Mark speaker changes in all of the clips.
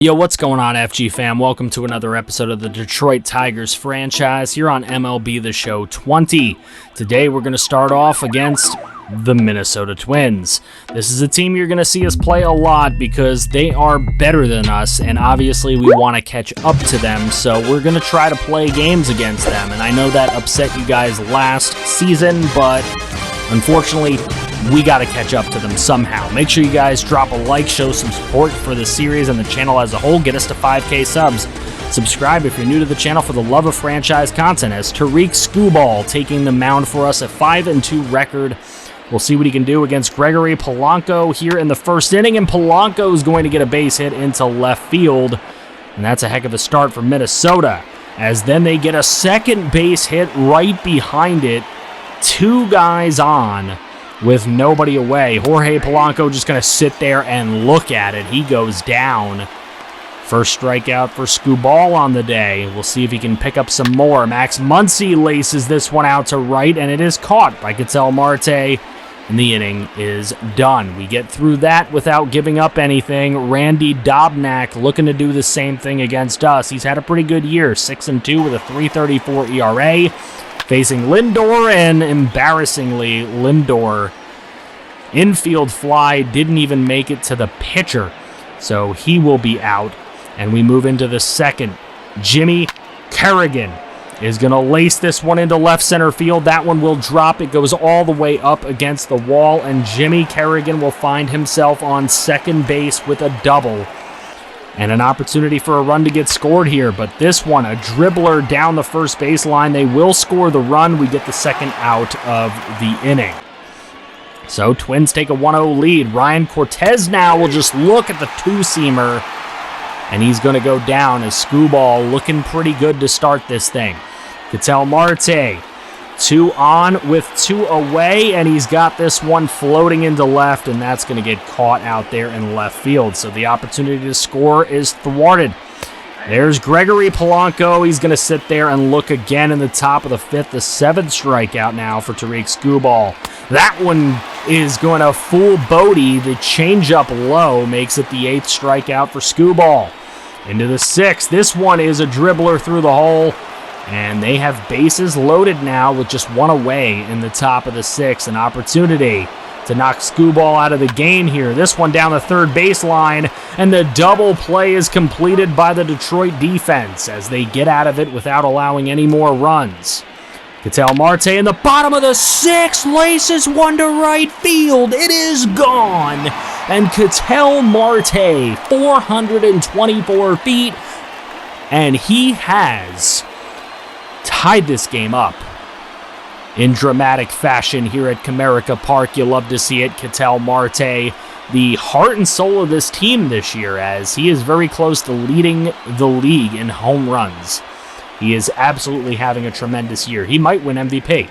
Speaker 1: Yo, what's going on, FG fam? Welcome to another episode of the Detroit Tigers franchise here on MLB The Show 20. Today we're going to start off against the Minnesota Twins. This is a team you're going to see us play a lot because they are better than us, and obviously we want to catch up to them, so we're going to try to play games against them. And I know that upset you guys last season, but unfortunately, we got to catch up to them somehow. Make sure you guys drop a like, show some support for the series and the channel as a whole. Get us to 5K subs. Subscribe if you're new to the channel for the love of franchise content, as Tariq Skubal taking the mound for us, a 5-2 record. We'll see what he can do against Gregory Polanco here in the first inning, and Polanco is going to get a base hit into left field, and that's a heck of a start for Minnesota, as then they get a second base hit right behind it. Two guys on with nobody away. Jorge Polanco just going to sit there and look at it. He goes down. First strikeout for Skubal on the day. We'll see if he can pick up some more. Max Muncy laces this one out to right, and it is caught by Ketel Marte, and the inning is done. We get through that without giving up anything. Randy Dobnak looking to do the same thing against us. He's had a pretty good year, 6-2 with a 3.34 ERA. Facing Lindor, and embarrassingly, Lindor, infield fly, didn't even make it to the pitcher, so he will be out. And we move into the second. Jimmy Kerrigan is going to lace this one into left center field. That one will drop. It goes all the way up against the wall, and Jimmy Kerrigan will find himself on second base with a double. And an opportunity for a run to get scored here, but this one, a dribbler down the first baseline. They will score the run. We get the second out of the inning. So Twins take a 1-0 lead. Ryan Cortez now will just look at the two-seamer, and he's going to go down as Skubal looking pretty good to start this thing. Ketel Marte, 2 on with 2 away, and he's got this one floating into left, and that's going to get caught out there in left field. So the opportunity to score is thwarted. There's Gregory Polanco. He's going to sit there and look again in the top of the fifth. The 7th strikeout now for Tariq Skubal. That one is going to fool Bodie. The changeup low makes it the 8th strikeout for Skubal. Into the 6th. This one is a dribbler through the hole. And they have bases loaded now with just 1 away in the top of the 6th. An opportunity to knock Skubal out of the game here. This one down the third baseline, and the double play is completed by the Detroit defense as they get out of it without allowing any more runs. Ketel Marte in the bottom of the 6th laces one to right field. It is gone. And Ketel Marte, 424 feet, and he has tied this game up in dramatic fashion here at Comerica Park. You love to see it. Ketel Marte, the heart and soul of this team this year, as he is very close to leading the league in home runs. He is absolutely having a tremendous year. He might win MVP.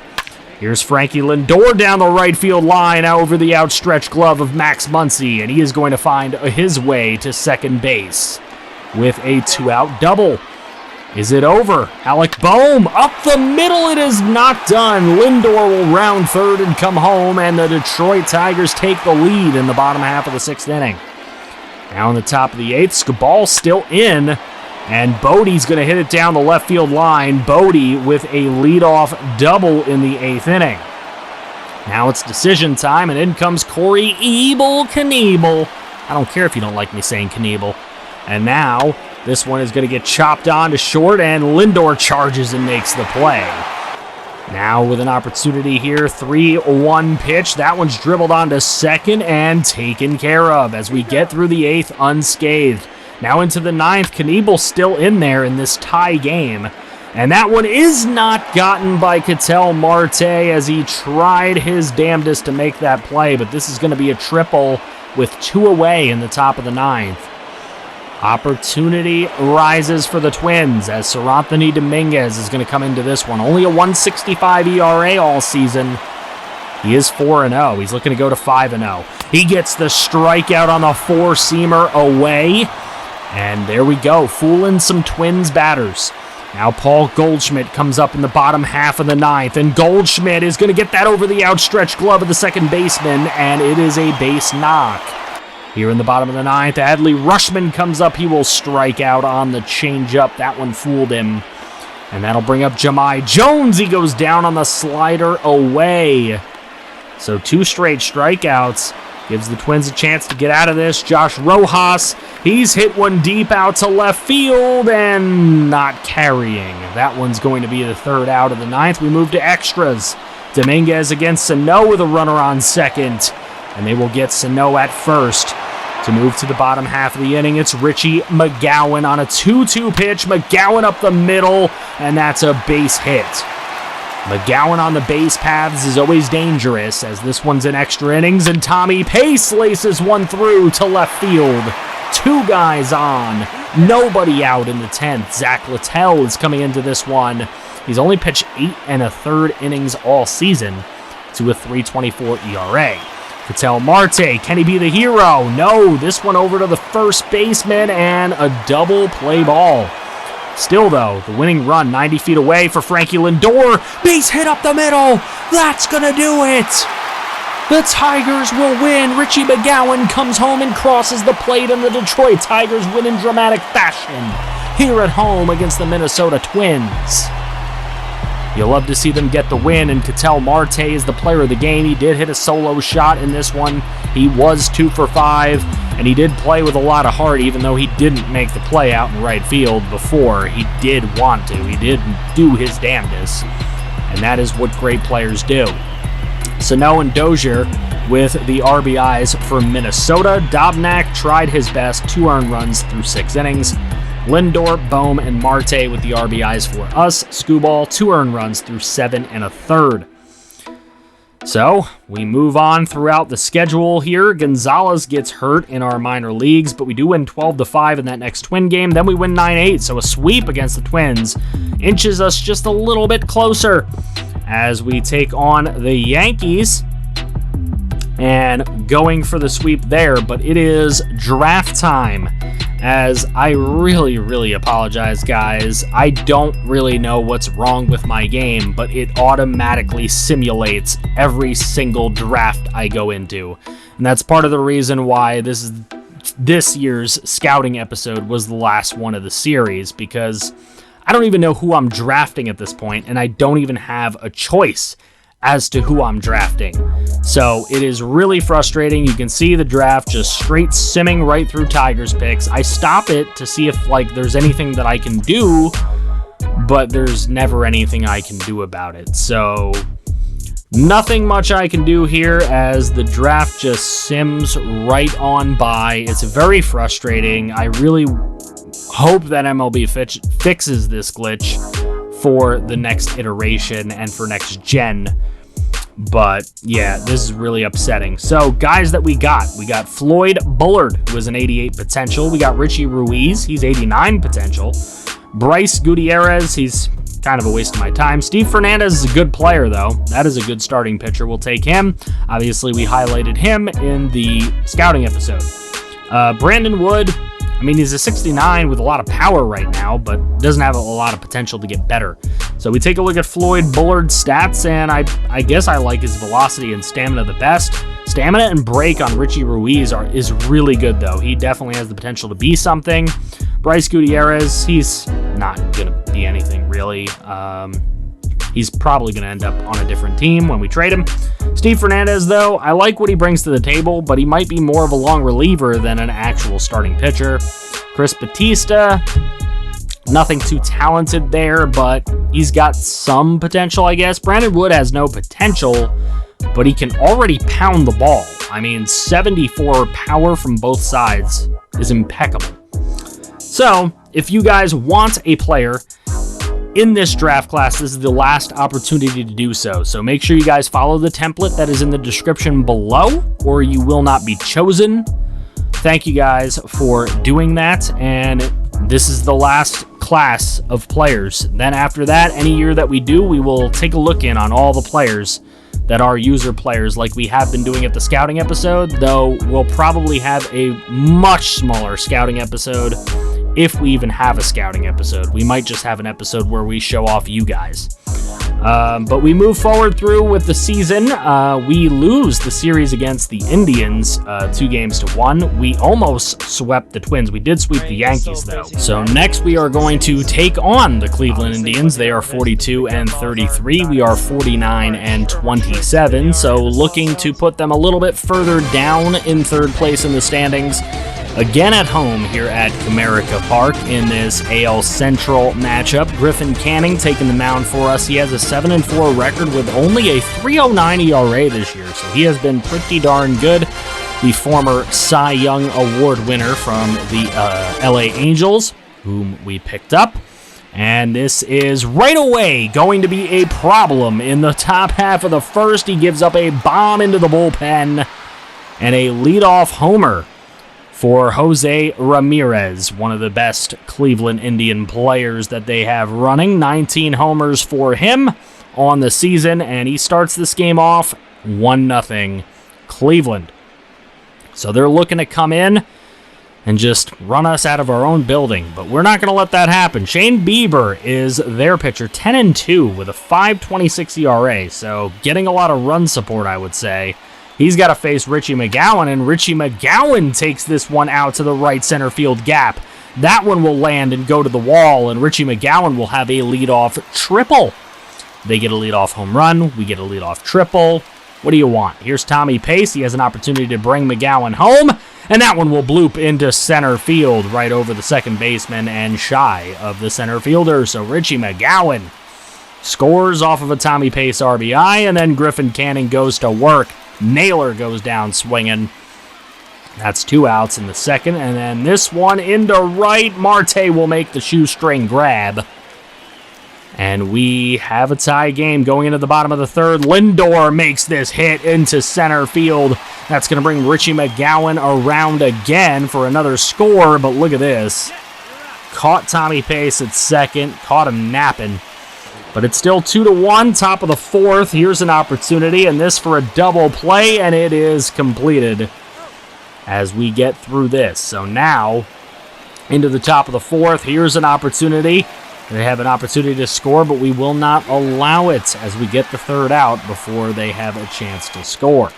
Speaker 1: Here's Frankie Lindor down the right field line over the outstretched glove of Max Muncy, and he is going to find his way to second base with a 2-out double. Is it over? Alec Boehm up the middle. It is not done. Lindor will round third and come home, and the Detroit Tigers take the lead in the bottom half of the 6th inning. Now in the top of the 8th, Skubal still in, and Bodie's going to hit it down the left field line. Bodie with a leadoff double in the 8th inning. Now it's decision time, and in comes Corey Eble Knievel. I don't care if you don't like me saying Knievel. And now this one is going to get chopped on to short, and Lindor charges and makes the play. Now with an opportunity here, 3-1 pitch. That one's dribbled onto second and taken care of as we get through the 8th unscathed. Now into the 9th, Knievel still in there in this tie game. And that one is not gotten by Ketel Marte as he tried his damnedest to make that play, but this is going to be a triple with 2 away in the top of the 9th. Opportunity rises for the Twins as Seranthony Dominguez is going to come into this one. Only a 1.65 ERA all season. He is 4-0. He's looking to go to 5-0. He gets the strikeout on the 4-seamer away. And there we go, fooling some Twins batters. Now Paul Goldschmidt comes up in the bottom half of the 9th, and Goldschmidt is going to get that over the outstretched glove of the second baseman, and it is a base knock. Here in the bottom of the ninth, Adley Rushman comes up. He will strike out on the changeup. That one fooled him. And that'll bring up Jahmai Jones. He goes down on the slider away. So 2 straight strikeouts. Gives the Twins a chance to get out of this. Josh Rojas, he's hit one deep out to left field and not carrying. That one's going to be the 3rd out of the 9th. We move to extras. Dominguez against Sano with a runner on second. And they will get Sano at first. To move to the bottom half of the inning, it's Richie McGowan on a 2-2 pitch. McGowan up the middle, and that's a base hit. McGowan on the base paths is always dangerous, as this one's in extra innings, and Tommy Pace laces one through to left field. 2 guys on, nobody out in the 10th. Zach Littell is coming into this one. He's only pitched 8 1/3 innings all season to a 3.24 ERA. Ketel Marte, can he be the hero? No, this one over to the first baseman and a double play ball. Still, though, the winning run 90 feet away for Frankie Lindor. Base hit up the middle. That's going to do it. The Tigers will win. Richie McGowan comes home and crosses the plate, and the Detroit Tigers win in dramatic fashion here at home against the Minnesota Twins. You'll love to see them get the win, and Ketel Marte is the player of the game. He did hit a solo shot in this one. He was 2 for 5, and he did play with a lot of heart, even though he didn't make the play out in right field before. He did want to. He did do his damnedest, and that is what great players do. Sano and Dozier with the RBIs for Minnesota. Dobnak tried his best, 2 earned runs through 6 innings. Lindor, Bohm, and Marte with the RBIs for us. Skubal, 2 earned runs through 7 1/3. So, we move on throughout the schedule here. Gonzalez gets hurt in our minor leagues, but we do win 12-5 in that next Twin game. Then we win 9-8, so a sweep against the Twins inches us just a little bit closer as we take on the Yankees and going for the sweep there, but it is draft time. As I really apologize, guys. I don't really know what's wrong with my game, but it automatically simulates every single draft I go into. And that's part of the reason why this year's scouting episode was the last one of the series, because I don't even know who I'm drafting at this point, and I don't even have a choice as to who I'm drafting. So it is really frustrating. You can see the draft just straight simming right through Tigers picks. I stop it to see if there's anything that I can do, but there's never anything I can do about it. So nothing much I can do here as the draft just sims right on by. It's very frustrating. I really hope that MLB fixes this glitch for the next iteration and for next gen. But yeah, this is really upsetting. So guys that we got Floyd Bullard, who is an 88 potential. We got Richie Ruiz, he's 89 potential. Bryce Gutierrez, he's kind of a waste of my time. Steve Fernandez is a good player, though. That is a good starting pitcher. We'll take him. Obviously, we highlighted him in the scouting episode. Brandon Wood, I mean, he's a 69 with a lot of power right now, but doesn't have a lot of potential to get better. So we take a look at Floyd Bullard's stats, and I guess I like his velocity and stamina the best. Stamina and break on Richie Ruiz is really good, though. He definitely has the potential to be something. Bryce Gutierrez, he's not going to be anything, really. He's probably going to end up on a different team when we trade him. Steve Fernandez, though, I like what he brings to the table, but he might be more of a long reliever than an actual starting pitcher. Chris Bautista, nothing too talented there, but he's got some potential, I guess. Brandon Wood has no potential, but he can already pound the ball. I mean, 74 power from both sides is impeccable. So, if you guys want a player in this draft class, this is the last opportunity to do so. So make sure you guys follow the template that is in the description below, or you will not be chosen. Thank you guys for doing that, and this is the last class of players. Then after that, any year that we do, we will take a look in on all the players that are user players like we have been doing at the scouting episode, though we'll probably have a much smaller scouting episode if we even have a scouting episode. We might just have an episode where we show off you guys. But we move forward through with the season. We lose the series against the Indians 2-1. We almost swept the Twins. We did sweep the Yankees, though. So next we are going to take on the Cleveland Indians. They are 42-33. We are 49-27. So looking to put them a little bit further down in third place in the standings. Again at home here at Comerica Park in this AL Central matchup. Griffin Canning taking the mound for us. He has a 7-4 record with only a 3.09 ERA this year, so he has been pretty darn good. The former Cy Young Award winner from the LA Angels, whom we picked up. And this is right away going to be a problem in the top half of the first. He gives up a bomb into the bullpen and a leadoff homer for Jose Ramirez, one of the best Cleveland Indian players that they have running. 19 homers for him on the season, and he starts this game off 1-0 Cleveland. So they're looking to come in and just run us out of our own building, but we're not going to let that happen. Shane Bieber is their pitcher, 10-2 with a 5.26 ERA, so getting a lot of run support, I would say. He's got to face Richie McGowan, and Richie McGowan takes this one out to the right center field gap. That one will land and go to the wall, and Richie McGowan will have a leadoff triple. They get a leadoff home run. We get a leadoff triple. What do you want? Here's Tommy Pace. He has an opportunity to bring McGowan home, and that one will bloop into center field right over the second baseman and shy of the center fielder. So Richie McGowan scores off of a Tommy Pace RBI, and then Griffin Canning goes to work. Naylor goes down swinging. That's 2 outs in the second. And then this one into right. Marte will make the shoestring grab. And we have a tie game going into the bottom of the third. Lindor makes this hit into center field. That's going to bring Richie McGowan around again for another score. But look at this. Caught Tommy Pace at second. Caught him napping. But it's still 2-1, top of the fourth. Here's an opportunity, and this for a double play, and it is completed as we get through this. So now, into the top of the fourth, here's an opportunity. They have an opportunity to score, but we will not allow it as we get the third out before they have a chance to score.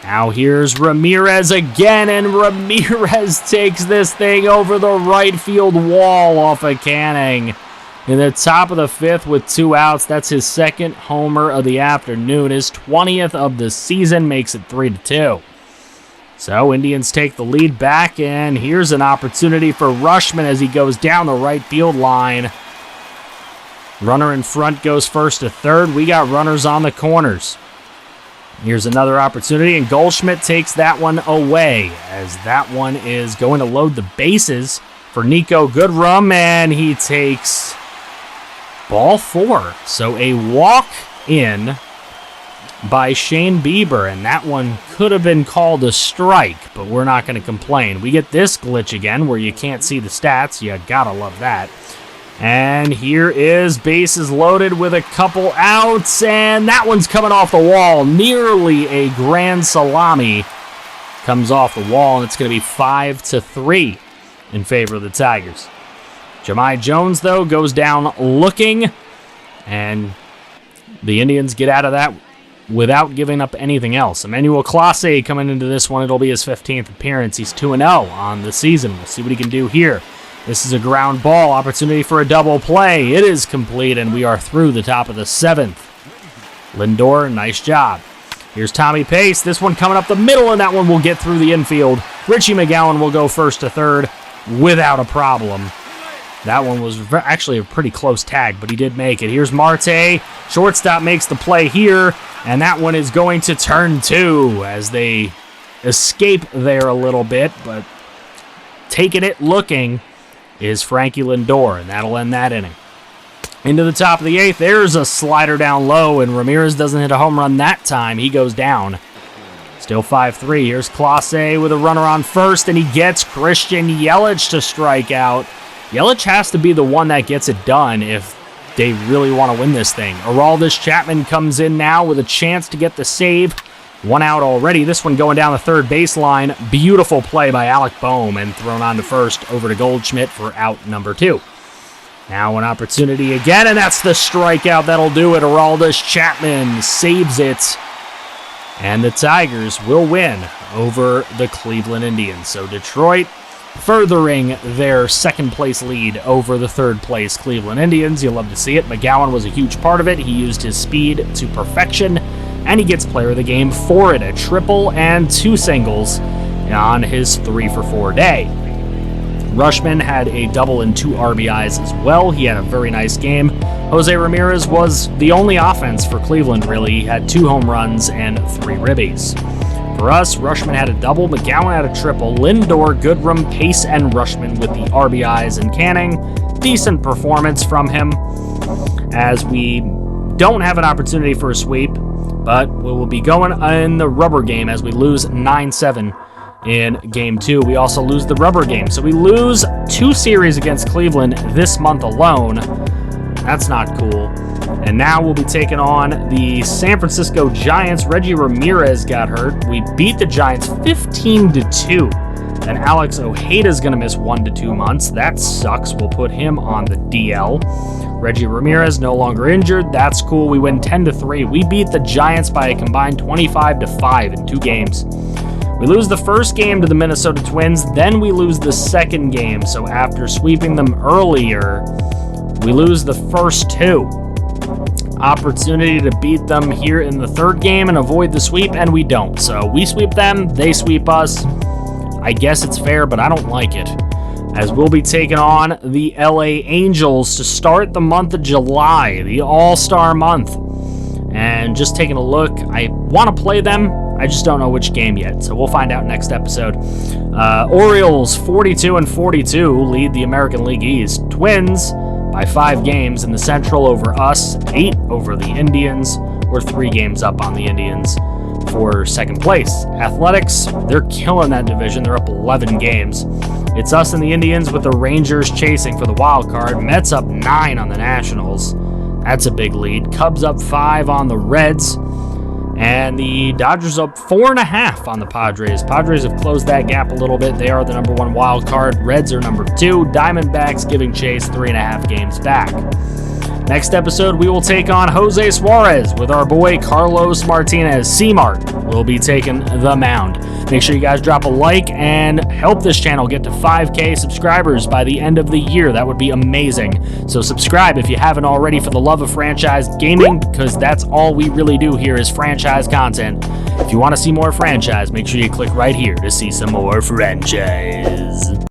Speaker 1: Now here's Ramirez again, and Ramirez takes this thing over the right field wall off of Canning. In the top of the fifth with 2 outs, that's his second homer of the afternoon. His 20th of the season makes it 3-2. So Indians take the lead back, and here's an opportunity for Rushman as he goes down the right field line. Runner in front goes first to third. We got runners on the corners. Here's another opportunity, and Goldschmidt takes that one away as that one is going to load the bases for Nico Goodrum, and he takes ball 4. So a walk in by Shane Bieber, and that one could have been called a strike, but we're not going to complain. We get this glitch again where you can't see the stats. You gotta love that. And here is bases loaded with a couple outs, and that one's coming off the wall. Nearly a grand salami comes off the wall, and it's going to be 5-3 in favor of the Tigers. Jahmai Jones, though, goes down looking, and the Indians get out of that without giving up anything else. Emmanuel Clase coming into this one. It'll be his 15th appearance. He's 2-0 on the season. We'll see what he can do here. This is a ground ball. Opportunity for a double play. It is complete, and we are through the top of the 7th. Lindor, nice job. Here's Tommy Pace. This one coming up the middle, and that one will get through the infield. Richie McGowan will go first to third without a problem. That one was actually a pretty close tag, but he did make it. Here's Marte. Shortstop makes the play here, and that one is going to turn 2 as they escape there a little bit, but taking it looking is Frankie Lindor, and that'll end that inning. Into the top of the 8th, there's a slider down low, and Ramirez doesn't hit a home run that time. He goes down. Still 5-3. Here's Clase with a runner on first, and he gets Christian Yelich to strike out. Yelich has to be the one that gets it done if they really want to win this thing. Aroldis Chapman comes in now with a chance to get the save. 1 out already. This one going down the third baseline. Beautiful play by Alec Boehm and thrown on to first over to Goldschmidt for out number 2. Now an opportunity again, and that's the strikeout. That'll do it. Aroldis Chapman saves it. And the Tigers will win over the Cleveland Indians. So Detroit furthering their second-place lead over the third-place Cleveland Indians. You'll love to see it. McGowan was a huge part of it. He used his speed to perfection, and he gets player of the game for it. A triple and 2 singles on his 3-for-4 day. Rushman had a double and 2 RBIs as well. He had a very nice game. Jose Ramirez was the only offense for Cleveland, really. He had 2 home runs and 3 ribbies. For us, Rushman had a double, McGowan had a triple, Lindor, Goodrum, Pace, and Rushman with the RBIs and Canning. Decent performance from him, as we don't have an opportunity for a sweep, but we will be going in the rubber game as we lose 9-7 in Game 2. We also lose the rubber game, so we lose 2 series against Cleveland this month alone. That's not cool. And now we'll be taking on the San Francisco Giants. Reggie Ramirez got hurt. We beat the Giants 15-2. And Alex Ojeda's going to miss 1 to 2 months. That sucks. We'll put him on the DL. Reggie Ramirez no longer injured. That's cool. We win 10-3. We beat the Giants by a combined 25-5 in 2 games. We lose the first game to the Minnesota Twins, then we lose the second game. So after sweeping them earlier, we lose the first 2. Opportunity to beat them here in the third game and avoid the sweep, and we don't. So we sweep them, they sweep us. I guess it's fair, but I don't like it, as we'll be taking on the LA Angels to start the month of July, the All-Star month. And just taking a look, I want to play them. I just don't know which game yet, so we'll find out next episode. Orioles 42-42 lead the American League East. Twins by 5 games in the Central over us, 8 over the Indians. We're 3 games up on the Indians for second place. Athletics, they're killing that division. They're up 11 games. It's us and the Indians with the Rangers chasing for the wild card. Mets up 9 on the Nationals. That's a big lead. Cubs up 5 on the Reds. And the Dodgers up 4.5 on the Padres. Padres have closed that gap a little bit. They are the number 1 wild card. Reds are number 2. Diamondbacks giving chase 3.5 games back. Next episode, we will take on Jose Suarez with our boy Carlos Martinez. C-Mart will be taking the mound. Make sure you guys drop a like and help this channel get to 5K subscribers by the end of the year. That would be amazing. So subscribe if you haven't already, for the love of franchise gaming, because that's all we really do here is franchise content. If you want to see more franchise, make sure you click right here to see some more franchise.